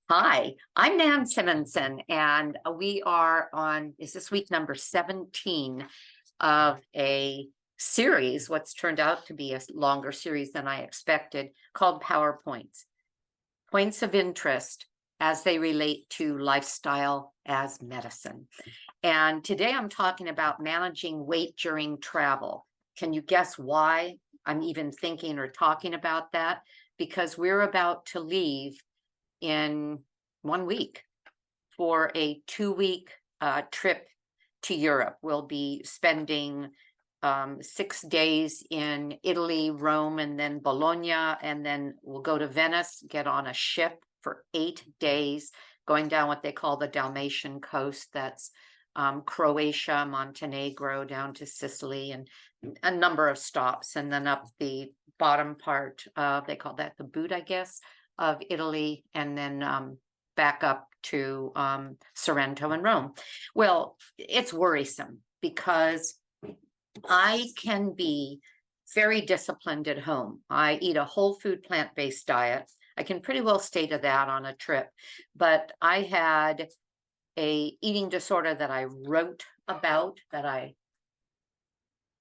Hi, I'm Nan Simonson, and we are is this week number 17 of a series, what's turned out to be a longer series than I expected, called PowerPoints, Points of Interest as they relate to lifestyle as medicine. And today I'm talking about managing weight during travel. Can you guess why I'm even thinking or talking about that? Because we're about to leave in 1 week for a 2 week trip to Europe. We'll be spending 6 days in Italy, Rome, and then Bologna, and then we'll go to Venice, get on a ship for 8 days, going down what they call the Dalmatian coast. That's Croatia, Montenegro, down to Sicily, and a number of stops, and then up the bottom part, they call that the boot, I guess, of Italy, and then back up to Sorrento and Rome. Well, it's worrisome because I can be very disciplined at home. I eat a whole food plant-based diet. I can pretty well stay to that on a trip, but I had a eating disorder that I wrote about, that I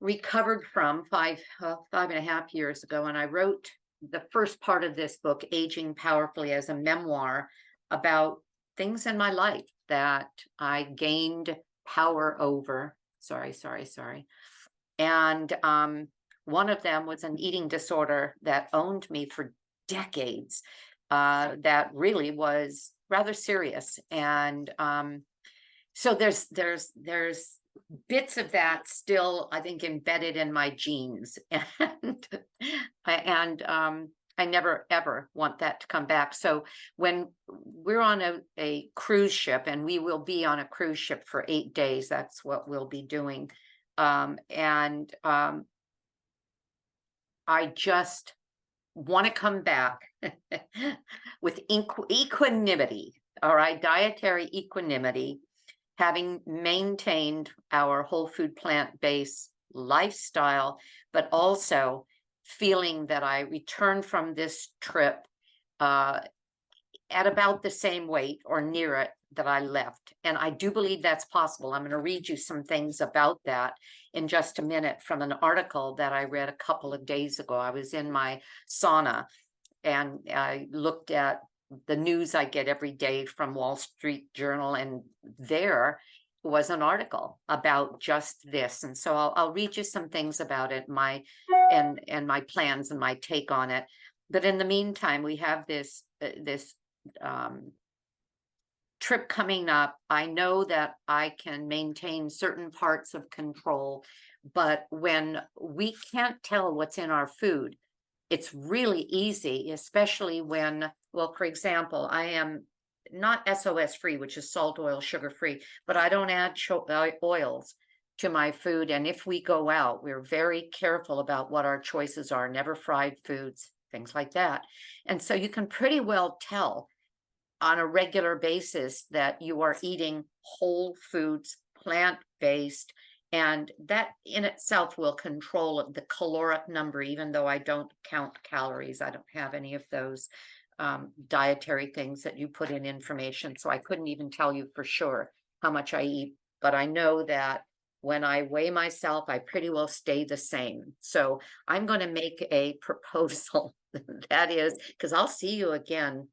recovered from 5.5 years ago, and I wrote the first part of this book, Aging Powerfully, as a memoir about things in my life that I gained power over. Sorry. And one of them was an eating disorder that owned me for decades, that really was rather serious. And so there's bits of that still, I think, embedded in my genes, and I never ever want that to come back. So when we're on a cruise ship, and we will be on a cruise ship for 8 days, that's what we'll be doing. I just want to come back with equanimity, all right, dietary equanimity, having maintained our whole food plant-based lifestyle, but also feeling that I returned from this trip at about the same weight or near it that I left. And I do believe that's possible. I'm going to read you some things about that in just a minute from an article that I read a couple of days ago. I was in my sauna and I looked at the news I get every day from Wall Street Journal, and there was an article about just this. And so I'll read you some things about it, and my plans and my take on it. But in the meantime, we have this trip coming up. I know that I can maintain certain parts of control, but when we can't tell what's in our food, it's really easy, especially when, well, for example, I am not SOS free, which is salt, oil, sugar free, but I don't add oils to my food. And if we go out, we're very careful about what our choices are, never fried foods, things like that. And so you can pretty well tell on a regular basis that you are eating whole foods, plant-based, and that in itself will control the caloric number, even though I don't count calories. I don't have any of those dietary things that you put in information. So I couldn't even tell you for sure how much I eat, but I know that when I weigh myself, I pretty well stay the same. So I'm going to make a proposal. That is, because I'll see you again.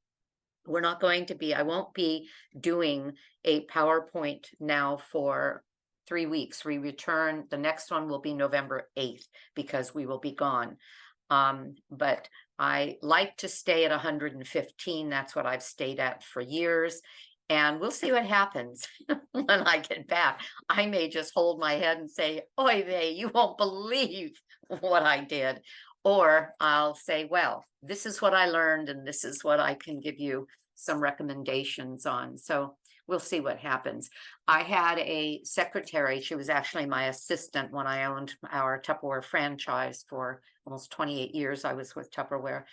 I won't be doing a PowerPoint now for 3 weeks. We return, the next one will be November 8th because we will be gone. But I like to stay at 115. That's what I've stayed at for years. And we'll see what happens when I get back. I may just hold my head and say, oy vey, you won't believe what I did. Or I'll say, well, this is what I learned, and this is what I can give you some recommendations on. So we'll see what happens. I had a secretary. She was actually my assistant when I owned our Tupperware franchise for almost 28 years. I was with Tupperware.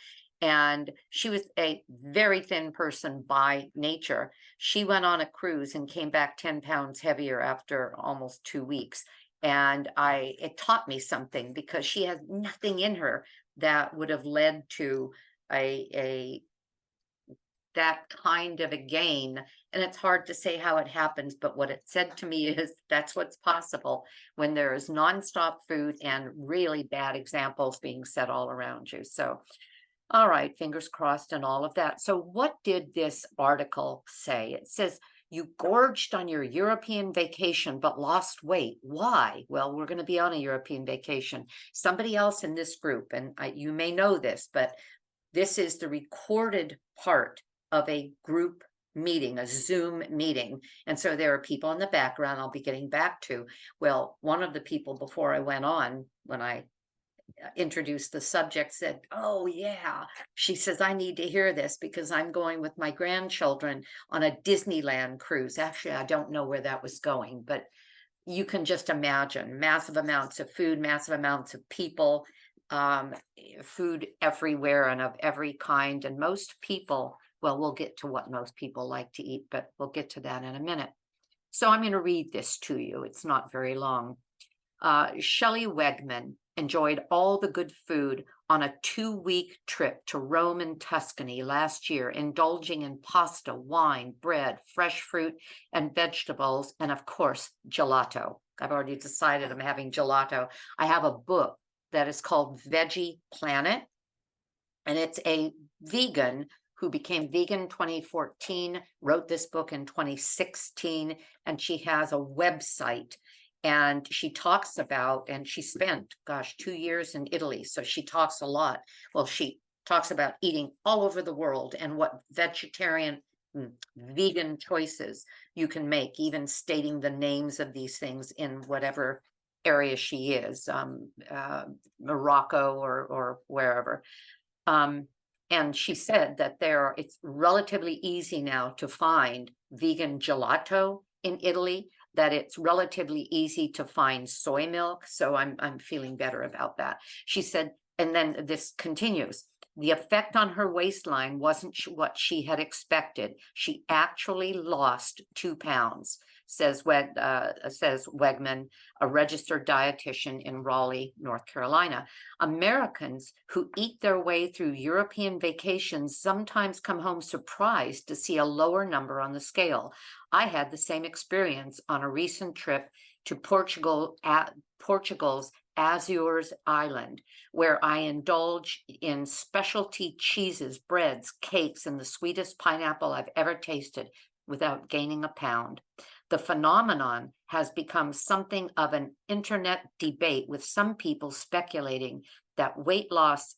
And she was a very thin person by nature. She went on a cruise and came back 10 pounds heavier after almost 2 weeks. And it taught me something, because she has nothing in her that would have led to that kind of a gain. And it's hard to say how it happens, but what it said to me is that's what's possible when there is nonstop food and really bad examples being set all around you. So, all right, fingers crossed and all of that. So what did this article say? It says, you gorged on your European vacation, but lost weight. Why? Well, we're going to be on a European vacation. Somebody else in this group, and you may know this, but this is the recorded part of a group meeting, a Zoom meeting. And so there are people in the background I'll be getting back to. Well, one of the people before I went on, when I introduced the subject, said, oh yeah, she says, I need to hear this because I'm going with my grandchildren on a Disneyland cruise. Actually, I don't know where that was going, but you can just imagine massive amounts of food, massive amounts of people, food everywhere and of every kind. And most people, well, we'll get to what most people like to eat, but we'll get to that in a minute. So I'm going to read this to you. It's not very long. Shelley Wegman enjoyed all the good food on a 2-week trip to Rome and Tuscany last year, indulging in pasta, wine, bread, fresh fruit and vegetables, and of course, gelato. I've already decided I'm having gelato. I have a book that is called Veggie Planet, and it's a vegan who became vegan in 2014, wrote this book in 2016, and she has a website. And she talks about, and she spent, gosh, 2 years in Italy. So she talks a lot. Well, she talks about eating all over the world and what vegetarian, vegan choices you can make, even stating the names of these things in whatever area she is, Morocco or wherever. And she said that it's relatively easy now to find vegan gelato in Italy, that it's relatively easy to find soy milk. So I'm feeling better about that. She said, and then this continues. The effect on her waistline wasn't what she had expected. She actually lost 2 pounds, says Wegman, a registered dietitian in Raleigh, North Carolina. Americans who eat their way through European vacations sometimes come home surprised to see a lower number on the scale. I had the same experience on a recent trip to Portugal's Azores Island, where I indulge in specialty cheeses, breads, cakes, and the sweetest pineapple I've ever tasted without gaining a pound. The phenomenon has become something of an internet debate, with some people speculating that weight loss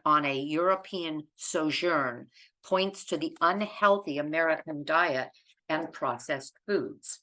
on a European sojourn points to the unhealthy American diet and processed foods.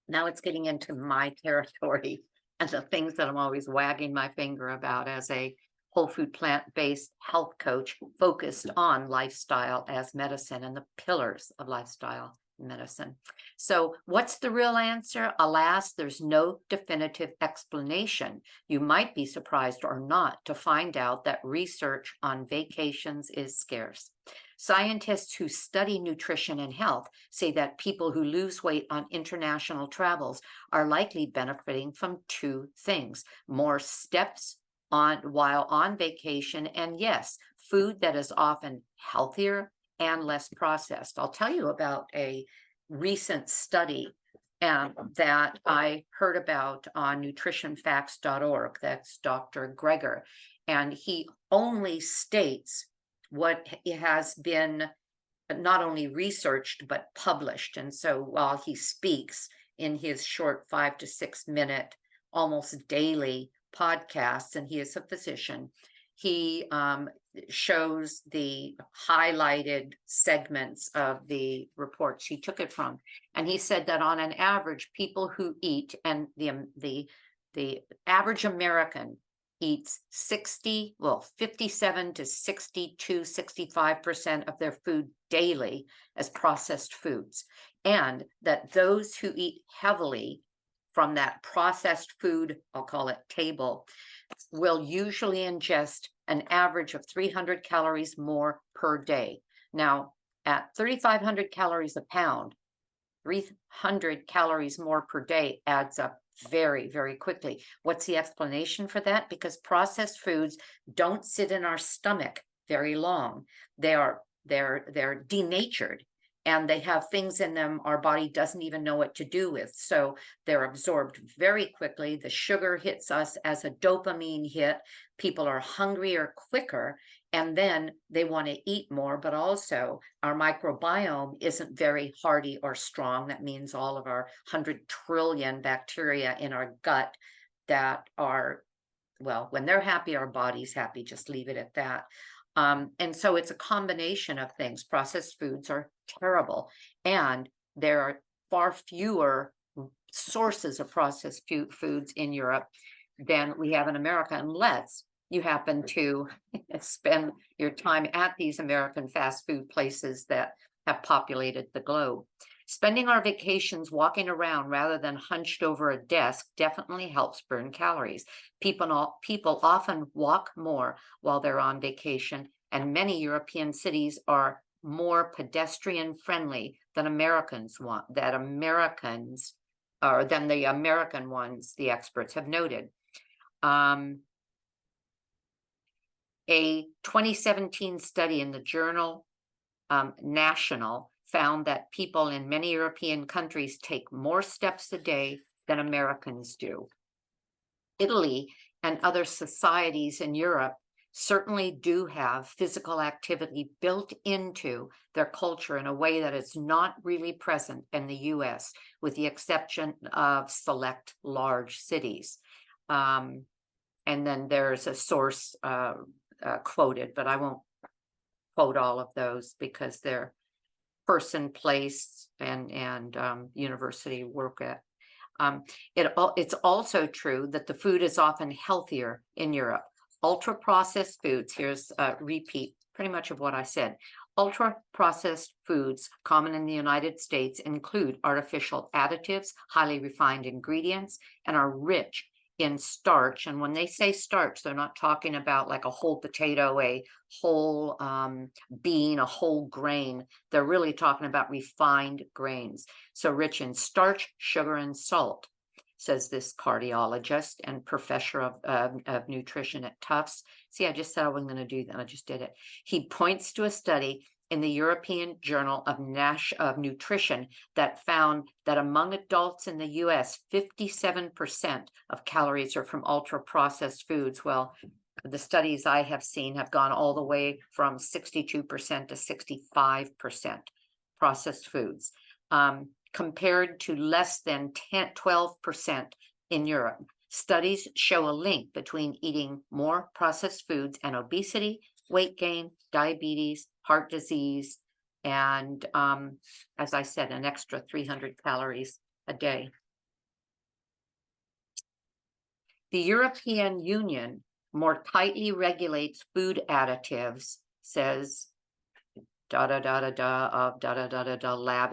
Now it's getting into my territory and the things that I'm always wagging my finger about as a whole food, plant-based health coach focused on lifestyle as medicine and the pillars of lifestyle medicine. So what's the real answer? Alas, there's no definitive explanation. You might be surprised or not to find out that research on vacations is scarce. Scientists who study nutrition and health say that people who lose weight on international travels are likely benefiting from 2 things: more steps while on vacation, and yes, food that is often healthier and less processed. I'll tell you about a recent study that I heard about on nutritionfacts.org. That's Dr. Greger, and he only states what has been not only researched but published. And so while he speaks in his short 5 to 6 minute, almost daily podcasts, and he is a physician, he shows the highlighted segments of the reports he took it from. And he said that on an average, people who eat, and the average American eats 57 to 62, 65% of their food daily as processed foods. And that those who eat heavily from that processed food, I'll call it table, will usually ingest an average of 300 calories more per day. Now, at 3,500 calories a pound, 300 calories more per day adds up very, very quickly. What's the explanation for that? Because processed foods don't sit in our stomach very long. They are they're denatured, and they have things in them our body doesn't even know what to do with. So they're absorbed very quickly. The sugar hits us as a dopamine hit. People are hungrier quicker, and then they want to eat more, but also our microbiome isn't very hardy or strong. That means all of our 100 trillion bacteria in our gut that are, well, when they're happy, our body's happy. Just leave it at that. And so it's a combination of things. Processed foods are terrible, and there are far fewer sources of processed foods in Europe than we have in America, unless you happen to spend your time at these American fast food places that have populated the globe. Spending our vacations walking around rather than hunched over a desk definitely helps burn calories. People often walk more while they're on vacation, and many European cities are more pedestrian friendly than than the American ones, the experts have noted. A 2017 study in the journal National found that people in many European countries take more steps a day than Americans do. Italy and other societies in Europe certainly do have physical activity built into their culture in a way that is not really present in the US, with the exception of select large cities. And then there's a source quoted, but I won't quote all of those because they're person, place, and university work at. It's also true that the food is often healthier in Europe. Ultra-processed foods, here's a repeat pretty much of what I said. Ultra-processed foods common in the United States include artificial additives, highly refined ingredients, and are rich in starch. And when they say starch, they're not talking about like a whole potato, a whole bean, a whole grain. They're really talking about refined grains. So rich in starch, sugar, and salt, says this cardiologist and professor of nutrition at Tufts. See, I just said I wasn't going to do that. I just did it. He points to a study in the European Journal of Nutrition that found that among adults in the US, 57% of calories are from ultra-processed foods. Well, the studies I have seen have gone all the way from 62% to 65% processed foods, compared to less than 12% in Europe. Studies show a link between eating more processed foods and obesity, weight gain, diabetes, heart disease, and as I said, an extra 300 calories a day. The European Union more tightly regulates food additives, says lab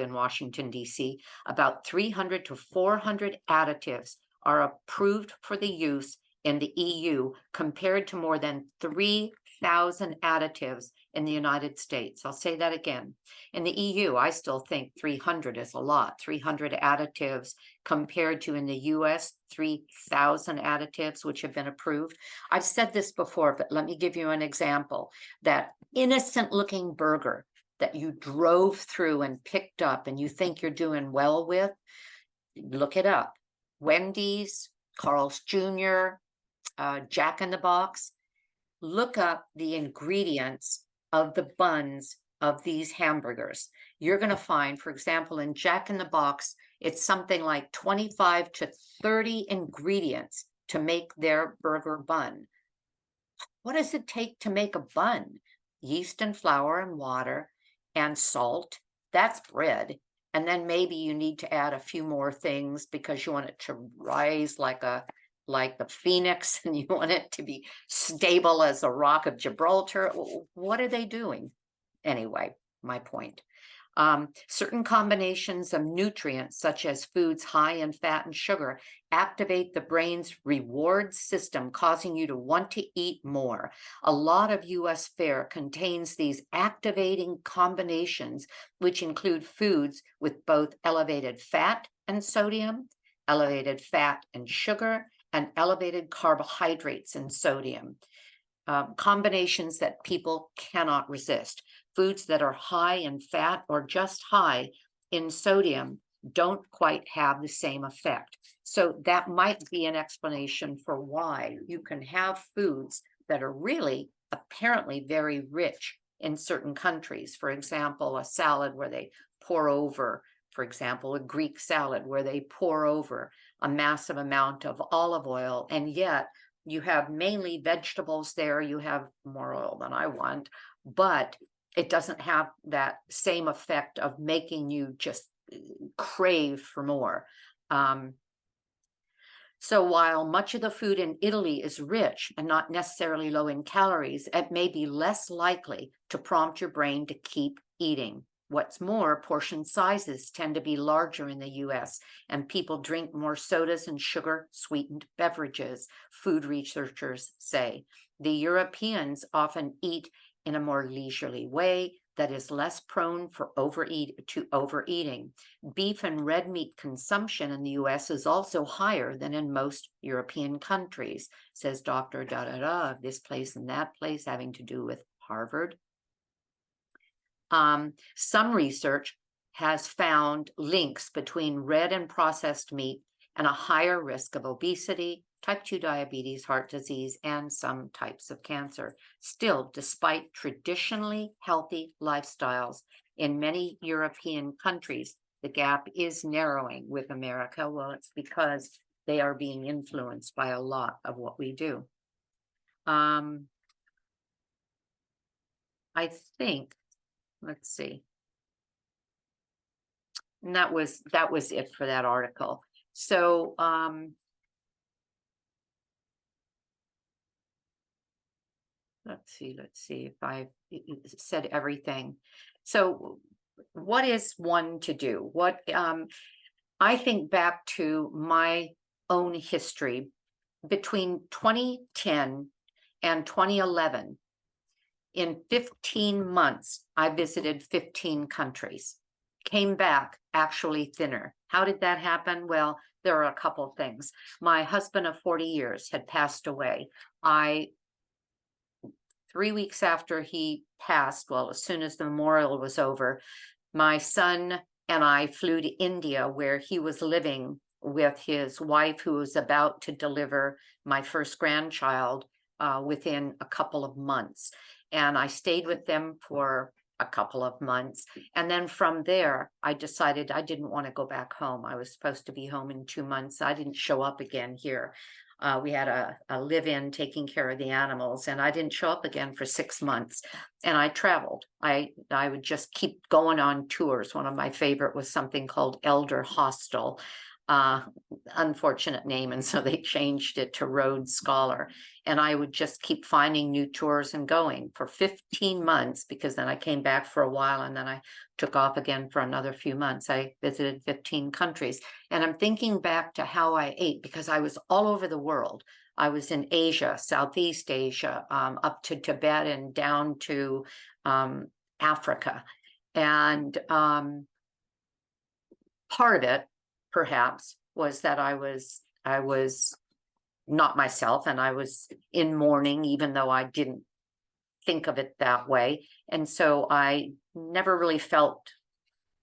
in Washington, D.C. About 300 to 400 additives are approved for the use in the EU, compared to more than 3,000 additives in the United States. I'll say that again. In the EU, I still think 300 is a lot. 300 additives compared to in the US, 3,000 additives which have been approved. I've said this before, but let me give you an example. That innocent looking burger that you drove through and picked up and you think you're doing well with, look it up. Wendy's, Carl's Jr., Jack in the Box. Look up the ingredients of the buns of these hamburgers. You're going to find, for example, in Jack in the Box, it's something like 25 to 30 ingredients to make their burger bun. What does it take to make a bun? Yeast and flour and water and salt. That's bread. And then maybe you need to add a few more things because you want it to rise like the phoenix, and you want it to be stable as a rock of Gibraltar. What are they doing? Anyway, my point. Certain combinations of nutrients, such as foods high in fat and sugar, activate the brain's reward system, causing you to want to eat more. A lot of US fare contains these activating combinations, which include foods with both elevated fat and sodium, elevated fat and sugar, and elevated carbohydrates and sodium. Combinations that people cannot resist. foods that are high in fat or just high in sodium don't quite have the same effect. So that might be an explanation for why you can have foods that are really apparently very rich in certain countries. For example, a salad where they pour over, for example, a Greek salad where they pour over a massive amount of olive oil, and yet you have mainly vegetables there. You have more oil than I want, but it doesn't have that same effect of making you just crave for more. So while much of the food in Italy is rich and not necessarily low in calories, it may be less likely to prompt your brain to keep eating. What's more, portion sizes tend to be larger in the US, and people drink more sodas and sugar-sweetened beverages, food researchers say. The Europeans often eat in a more leisurely way that is less prone for overeating. Beef and red meat consumption in the US is also higher than in most European countries, says Dr. of this place and that place, having to do with Harvard. Some research has found links between red and processed meat and a higher risk of obesity, type 2 diabetes, heart disease, and some types of cancer. Still, despite traditionally healthy lifestyles in many European countries, the gap is narrowing with America. Well, it's because they are being influenced by a lot of what we do. I think, let's see. And that was it for that article. So, let's see if I said everything. So what is one to do? What I think back to my own history between 2010 and 2011. In 15 months, I visited 15 countries, came back actually thinner. How did that happen? Well, there are a couple of things. My husband of 40 years had passed away. 3 weeks after he passed, well, as soon as the memorial was over, my son and I flew to India, where he was living with his wife, who was about to deliver my first grandchild within a couple of months. And I stayed with them for a couple of months. And then from there, I decided I didn't want to go back home. I was supposed to be home in 2 months. I didn't show up again here. We had a live-in taking care of the animals, and I didn't show up again for 6 months. And I traveled. I would just keep going on tours. One of my favorite was something called Elder Hostel. Unfortunate name, and so they changed it to Rhodes Scholar. And I would just keep finding new tours and going for 15 months, because then I came back for a while and then I took off again for another few months. I visited 15 countries, and I'm thinking back to how I ate, because I was all over the world. I was in Asia, Southeast Asia, up to Tibet and down to Africa. And part of it, perhaps, was that I was not myself, and I was in mourning, even though I didn't think of it that way. And so I never really felt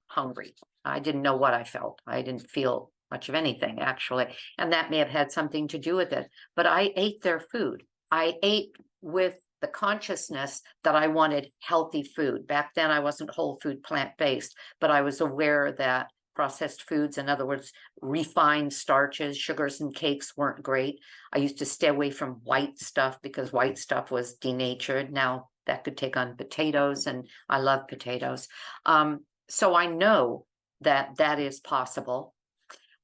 hungry. I didn't know what I felt. I didn't feel much of anything, actually. And that may have had something to do with it. But I ate their food. I ate with the consciousness that I wanted healthy food. Back then, I wasn't whole food, plant-based, but I was aware that processed foods, in other words, refined starches, sugars, and cakes weren't great. I used to stay away from white stuff because white stuff was denatured. Now that could take on potatoes, and I love potatoes. So I know that that is possible.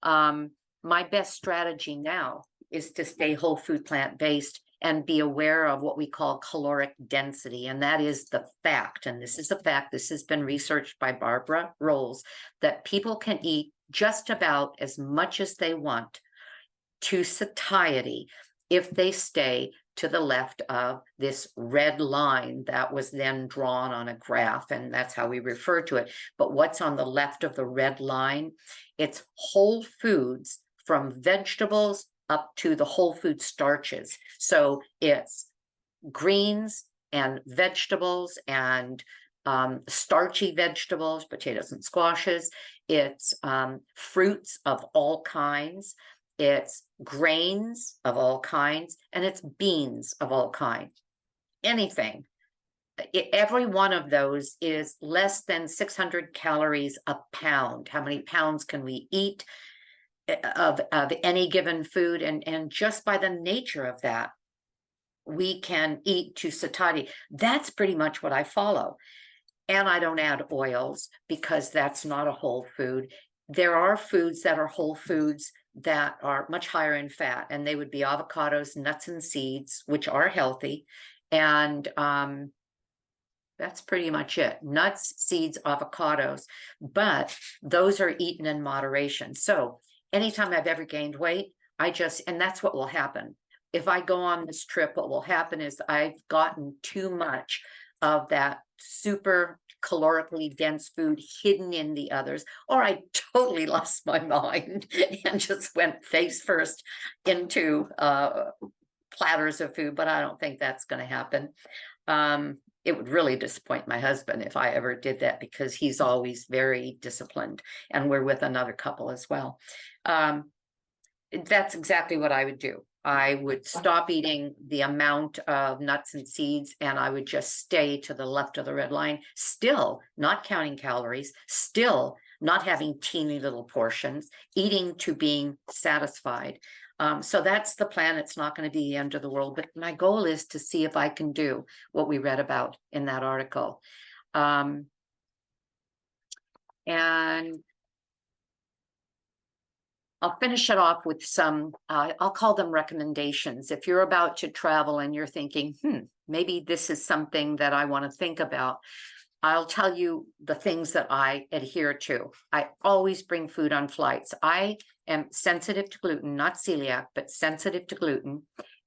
My best strategy now is to stay whole food, plant-based, and be aware of what we call caloric density. And that is the fact, and this is a fact, this has been researched by Barbara Rolls, that people can eat just about as much as they want to satiety if they stay to the left of this red line that was then drawn on a graph, and that's how we refer to it. But what's on the left of the red line? It's whole foods, from vegetables up to the whole food starches. So it's greens and vegetables and starchy vegetables, potatoes and squashes. It's fruits of all kinds. It's grains of all kinds, and it's beans of all kinds. Anything. Every one of those is less than 600 calories a pound. How many pounds can we eat of any given food? And just by the nature of that, we can eat to satiety. That's pretty much what I follow. And I don't add oils because that's not a whole food. There are foods that are whole foods that are much higher in fat, and they would be avocados, nuts, and seeds, which are healthy. And that's pretty much it. Nuts, seeds, avocados, but those are eaten in moderation. So anytime I've ever gained weight, and that's what will happen. If I go on this trip, what will happen is I've gotten too much of that super calorically dense food hidden in the others, or I totally lost my mind and just went face first into platters of food, but I don't think that's going to happen. It would really disappoint my husband if I ever did that, because he's always very disciplined, and we're with another couple as well. That's exactly what I would do. I would stop eating the amount of nuts and seeds, and I would just stay to the left of the red line, still not counting calories, still not having teeny little portions, eating to being satisfied. So that's the plan. It's not going to be the end of the world, but my goal is to see if I can do what we read about in that article. And I'll finish it off with some, I'll call them recommendations. If you're about to travel and you're thinking, maybe this is something that I want to think about, I'll tell you the things that I adhere to. I always bring food on flights. I am sensitive to gluten, not celiac, but sensitive to gluten.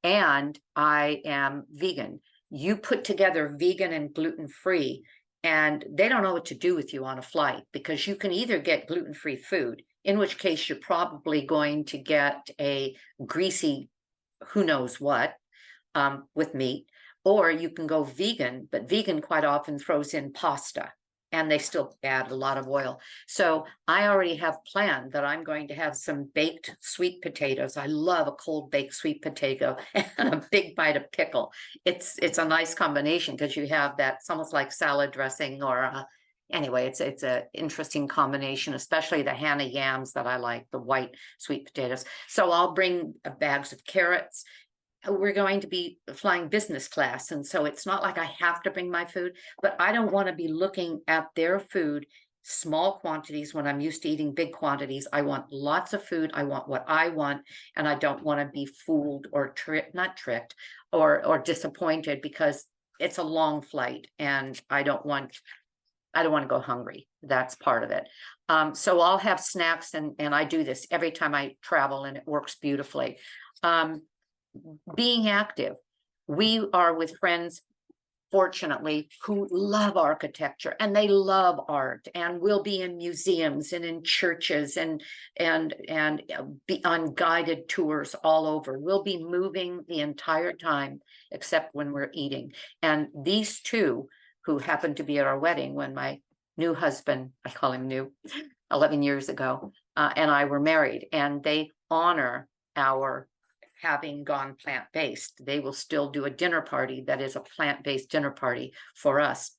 And I am vegan. You put together vegan and gluten-free, and they don't know what to do with you on a flight, because you can either get gluten-free food, in which case you're probably going to get a greasy, who knows what, with meat, or you can go vegan, but vegan quite often throws in pasta, and they still add a lot of oil. So I already have planned that I'm going to have some baked sweet potatoes. I love a cold baked sweet potato and a big bite of pickle. It's a nice combination, because you have that, it's almost like salad dressing, or anyway, it's an interesting combination, especially the Hannah yams that I like, the white sweet potatoes. So I'll bring bags of carrots. We're going to be flying business class, and so it's not like I have to bring my food, but I don't want to be looking at their food, small quantities, when I'm used to eating big quantities. I want lots of food. I want what I want, and I don't want to be fooled or not tricked or disappointed, because it's a long flight, and I don't want to go hungry. That's part of it. So I'll have snacks, and I do this every time I travel, and it works beautifully. Being active. We are with friends, fortunately, who love architecture, and they love art, and we'll be in museums and in churches and be on guided tours all over. We'll be moving the entire time, except when we're eating. And these two, who happened to be at our wedding when my new husband, I call him new, 11 years ago, and I were married, and they honor our having gone plant-based. They will still do a dinner party that is a plant-based dinner party for us.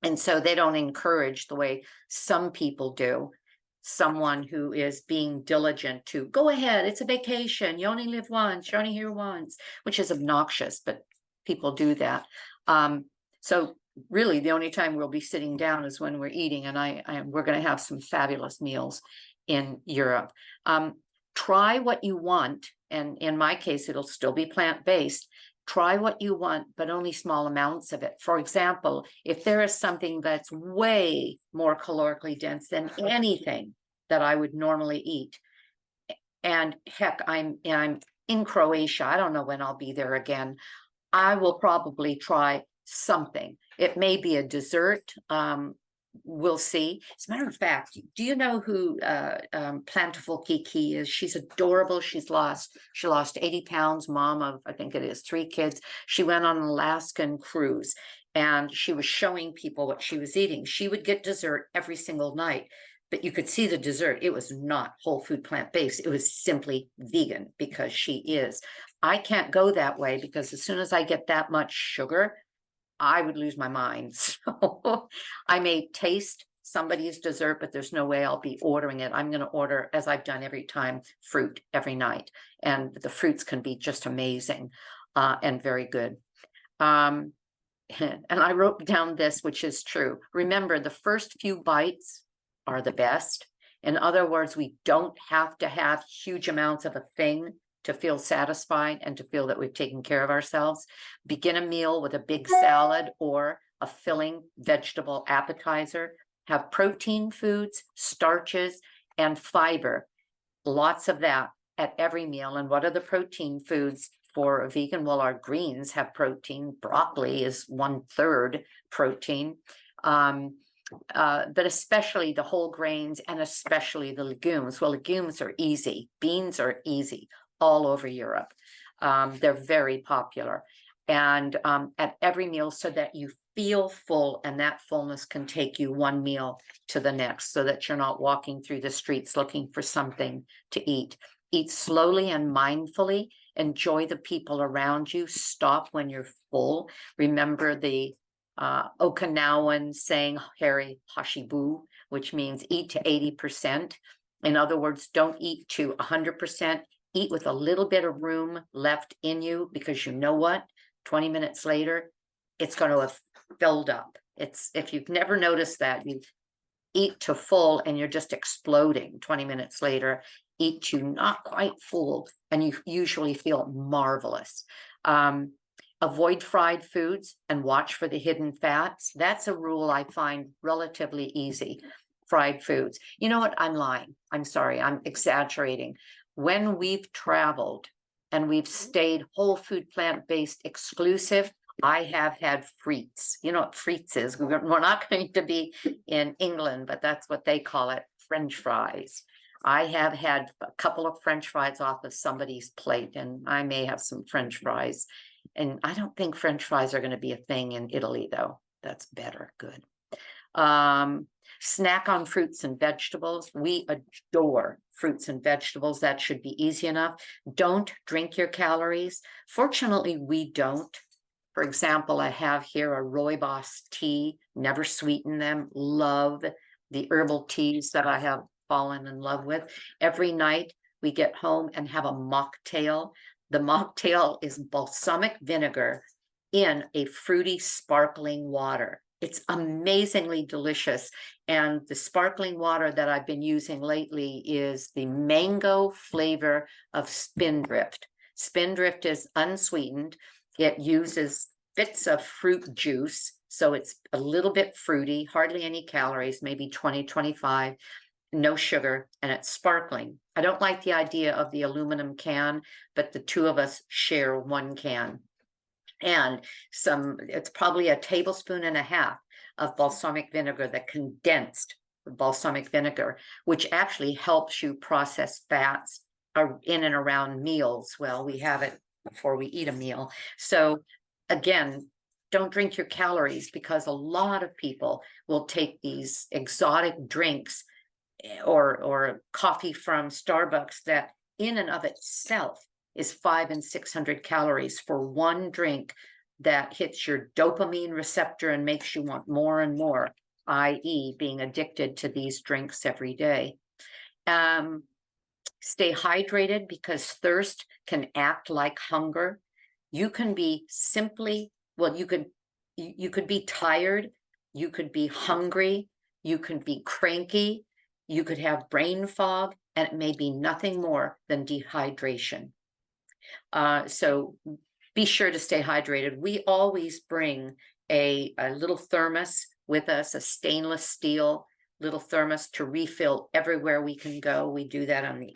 And so they don't encourage, the way some people do, someone who is being diligent to go ahead, it's a vacation, you only live once, you're only here once, which is obnoxious, but people do that. So really the only time we'll be sitting down is when we're eating, and we're going to have some fabulous meals in Europe. Try what you want, and in my case, it'll still be plant-based. Try what you want, but only small amounts of it. For example, if there is something that's way more calorically dense than anything that I would normally eat, and heck, I'm in Croatia, I don't know when I'll be there again, I will probably try something. It may be a dessert. We'll see. As a matter of fact, do you know who Plentiful Kiki is? She's adorable. She lost 80 pounds, mom of, I think it is, 3 kids. She went on an Alaskan cruise, and she was showing people what she was eating. She would get dessert every single night, but you could see the dessert. It was not whole food plant-based. It was simply vegan because she is. I can't go that way because as soon as I get that much sugar, I would lose my mind. So I may taste somebody's dessert, but there's no way I'll be ordering it. I'm going to order, as I've done every time, fruit every night. And the fruits can be just amazing and very good. And I wrote down this, which is true. Remember, the first few bites are the best. In other words, we don't have to have huge amounts of a thing to feel satisfied and to feel that we've taken care of ourselves. Begin a meal with a big salad or a filling vegetable appetizer. Have protein foods, starches, and fiber. Lots of that at every meal. And what are the protein foods for a vegan? Well, our greens have protein. Broccoli is 1/3 protein. But especially the whole grains and especially the legumes. Well, legumes are easy. Beans are easy all over Europe. They're very popular. And at every meal so that you feel full, and that fullness can take you one meal to the next so that you're not walking through the streets looking for something to eat. Eat slowly and mindfully. Enjoy the people around you. Stop when you're full. Remember the Okinawan saying, Harry Hashibu, which means eat to 80%. In other words, don't eat to 100%. Eat with a little bit of room left in you, because you know what? 20 minutes later, it's going to have filled up. It's, if you've never noticed that, you eat to full and you're just exploding 20 minutes later. Eat to not quite full and you usually feel marvelous. Avoid fried foods and watch for the hidden fats. That's a rule I find relatively easy. Fried foods. You know what? I'm lying. I'm sorry. I'm exaggerating. When we've traveled and we've stayed whole food plant-based exclusive, I have had frites. You know what frites is? We're not going to be in England, but that's what they call it, French fries. I have had a couple of French fries off of somebody's plate, and I may have some French fries. And I don't think French fries are going to be a thing in Italy, though. That's better. Good. Snack on fruits and vegetables. We adore fruits and vegetables. That should be easy enough. Don't drink your calories. Fortunately, we don't. For example, I have here a rooibos tea, never sweeten them. Love the herbal teas that I have fallen in love with. Every night we get home and have a mocktail. The mocktail is balsamic vinegar in a fruity, sparkling water. It's amazingly delicious. And the sparkling water that I've been using lately is the mango flavor of Spindrift. Spindrift is unsweetened. It uses bits of fruit juice, so it's a little bit fruity, hardly any calories, maybe 20, 25, no sugar, and it's sparkling. I don't like the idea of the aluminum can, but the two of us share one can. And it's probably 1.5 tablespoons of balsamic vinegar, the condensed balsamic vinegar, which actually helps you process fats in and around meals. Well, we have it before we eat a meal. So again, don't drink your calories, because a lot of people will take these exotic drinks or coffee from Starbucks that in and of itself is 500 and 600 calories for one drink that hits your dopamine receptor and makes you want more and more, i.e. being addicted to these drinks every day. Stay hydrated, because thirst can act like hunger. You can be simply, well, you could be tired, you could be hungry, you could be cranky, you could have brain fog, and it may be nothing more than dehydration. So be sure to stay hydrated. We always bring a little thermos with us, a stainless steel little thermos to refill everywhere we can go. We do that on the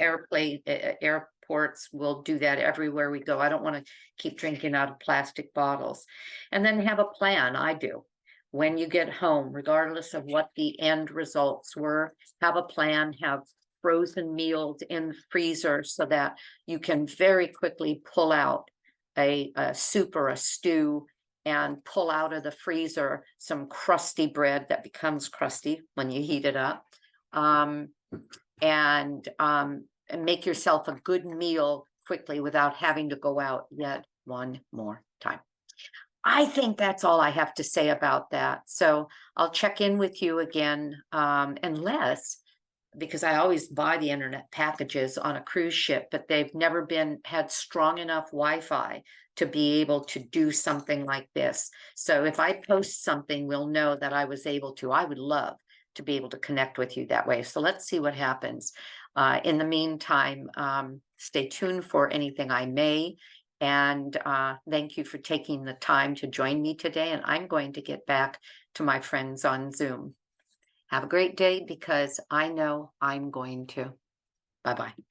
airports. We'll do that everywhere we go. I don't want to keep drinking out of plastic bottles. And then have a plan. I do. When you get home, regardless of what the end results were, have a plan, have frozen meals in the freezer so that you can very quickly pull out a soup or a stew and pull out of the freezer some crusty bread that becomes crusty when you heat it up. Um, and make yourself a good meal quickly without having to go out yet one more time. I think that's all I have to say about that. So I'll check in with you again, unless, because I always buy the internet packages on a cruise ship, but they've never had strong enough Wi-Fi to be able to do something like this. So if I post something, we'll know that I was able to. I would love to be able to connect with you that way. So let's see what happens. In the meantime, stay tuned for anything I may. And thank you for taking the time to join me today. And I'm going to get back to my friends on Zoom. Have a great day, because I know I'm going to. Bye-bye.